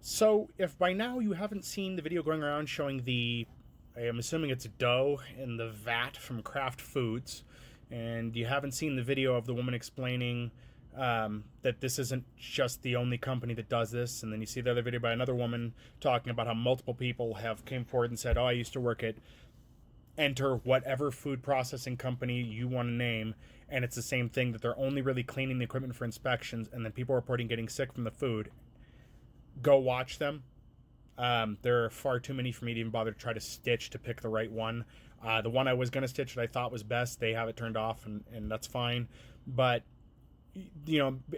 So, if by now you haven't seen the video going around showing I am assuming it's dough in the vat from Kraft Foods, and you haven't seen the video of the woman explaining that this isn't just the only company that does this, and then you see the other video by another woman talking about how multiple people have came forward and said, "Oh, I used to work at enter whatever food processing company you want to name," and it's the same thing that they're only really cleaning the equipment for inspections, and then people reporting getting sick from the food. Go watch them. There are far too many for me to even bother to try to stitch to pick the right one. The one I was going to stitch that I thought was best, they have it turned off, and that's fine. But,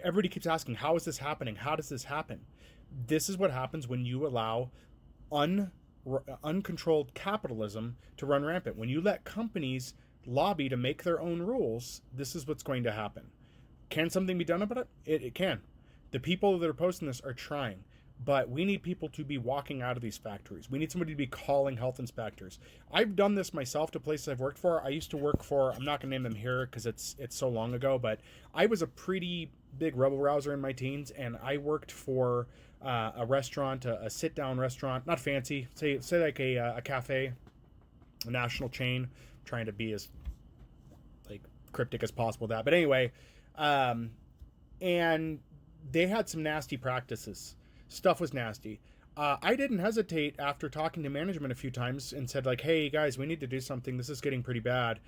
everybody keeps asking, how is this happening? How does this happen? This is what happens when you allow uncontrolled capitalism to run rampant. When you let companies lobby to make their own rules, this is what's going to happen. Can something be done about it? It can. The people that are posting this are trying. But we need people to be walking out of these factories. We need somebody to be calling health inspectors. I've done this myself to places I've worked for. I used to work for, I'm not going to name them here because it's so long ago, but I was a pretty big rebel rouser in my teens, and I worked for a restaurant, a sit-down restaurant, not fancy, say like a cafe, a national chain. I'm trying to be as like cryptic as possible with that. But anyway, and they had some nasty practices. Stuff was nasty. I didn't hesitate after talking to management a few times and said, like, hey, guys, we need to do something. This is getting pretty bad.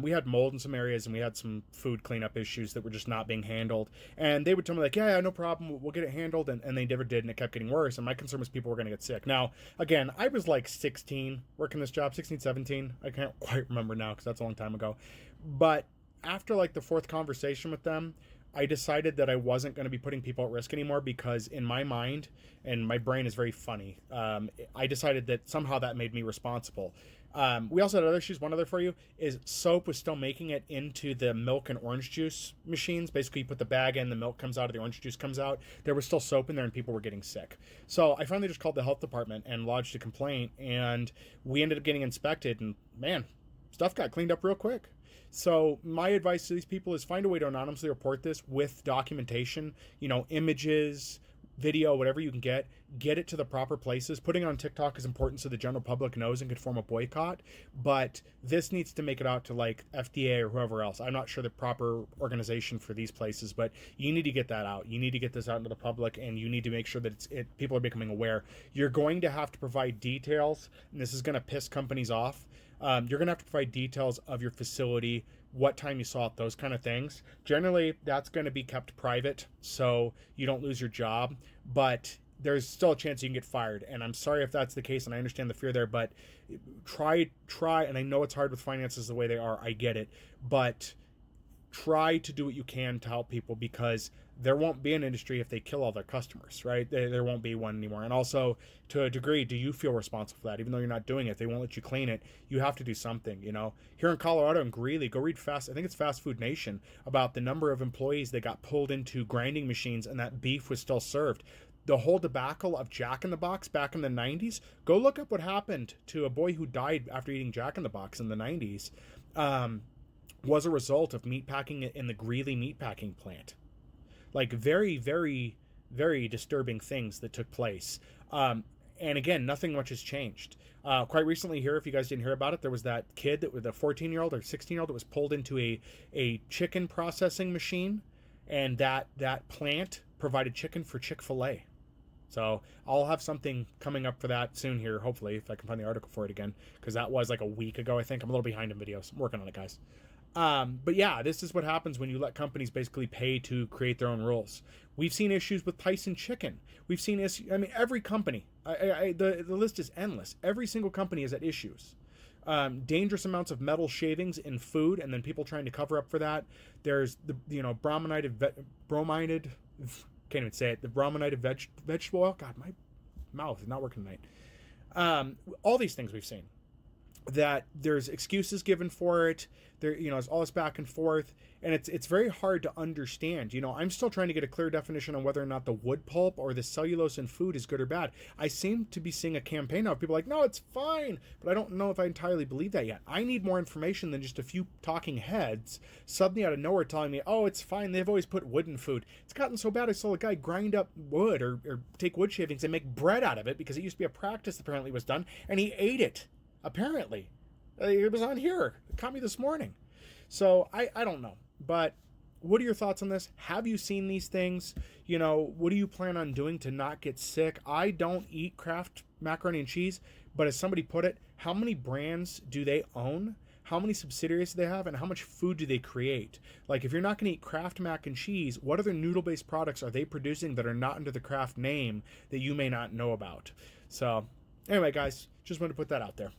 We had mold in some areas, and we had some food cleanup issues that were just not being handled. And they would tell me, like, yeah, no problem. We'll get it handled. And they never did, and it kept getting worse. And my concern was people were going to get sick. Now, again, I was like 16 working this job, 16, 17. I can't quite remember now because that's a long time ago. But after, like, the fourth conversation with them, I decided that I wasn't going to be putting people at risk anymore because in my mind, and my brain is very funny, I decided that somehow that made me responsible. We also had other issues. One other for you is soap was still making it into the milk and orange juice machines. Basically, you put the bag in, the milk comes out, or the orange juice comes out. There was still soap in there, and people were getting sick. So I finally just called the health department and lodged a complaint, and we ended up getting inspected, and man, stuff got cleaned up real quick. So my advice to these people is find a way to anonymously report this with documentation, images, video, whatever you can get it to the proper places. Putting it on TikTok is important so the general public knows and could form a boycott, but this needs to make it out to like FDA or whoever else. I'm not sure the proper organization for these places, but you need to get that out. You need to get this out into the public, and you need to make sure that people are becoming aware. You're going to have to provide details, and this is going to piss companies off. You're going to have to provide details of your facility, what time you saw it, those kind of things. Generally, that's going to be kept private so you don't lose your job, but there's still a chance you can get fired. And I'm sorry if that's the case, and I understand the fear there, but try, and I know it's hard with finances the way they are, I get it, but try to do what you can to help people because there won't be an industry if they kill all their customers, right? There won't be one anymore. And also, to a degree, do you feel responsible for that? Even though you're not doing it, they won't let you clean it. You have to do something, Here in Colorado and Greeley, go read I think it's Fast Food Nation, about the number of employees that got pulled into grinding machines and that beef was still served. The whole debacle of Jack in the Box back in the 90s, go look up what happened to a boy who died after eating Jack in the Box in the 90s. Was a result of meatpacking in the Greeley meatpacking plant. Like very, very, very disturbing things that took place. And again, nothing much has changed. Quite recently here, if you guys didn't hear about it, there was that kid that with a 14-year-old or 16-year-old that was pulled into a chicken processing machine, and that plant provided chicken for Chick-fil-A. So I'll have something coming up for that soon here, hopefully, if I can find the article for it again, because that was like a week ago, I think. I'm a little behind in videos. I'm working on it, guys. But yeah, this is what happens when you let companies basically pay to create their own rules. We've seen issues with Tyson Chicken. We've seen issues. I mean, every company. The list is endless. Every single company has had issues. Dangerous amounts of metal shavings in food, and then people trying to cover up for that. There's the brominated. Can't even say it. The brominated vegetable oil. God, my mouth is not working tonight. All these things we've seen. that there's excuses given for it. There, it's all this back and forth, and it's very hard to understand. I'm still trying to get a clear definition on whether or not the wood pulp or the cellulose in food is good or bad. I seem to be seeing a campaign now of people like, no, it's fine, but I don't know if I entirely believe that yet. I need more information than just a few talking heads suddenly out of nowhere telling me, oh, it's fine. They've always put wood in food. It's gotten so bad. I saw a guy grind up wood or take wood shavings and make bread out of it because it used to be a practice apparently was done, and he ate it. Apparently, it was on here. It caught me this morning. So I don't know. But what are your thoughts on this? Have you seen these things? What do you plan on doing to not get sick? I don't eat Kraft macaroni and cheese, but as somebody put it, how many brands do they own? How many subsidiaries do they have? And how much food do they create? Like, if you're not going to eat Kraft mac and cheese, what other noodle-based products are they producing that are not under the Kraft name that you may not know about? So, anyway, guys, just wanted to put that out there.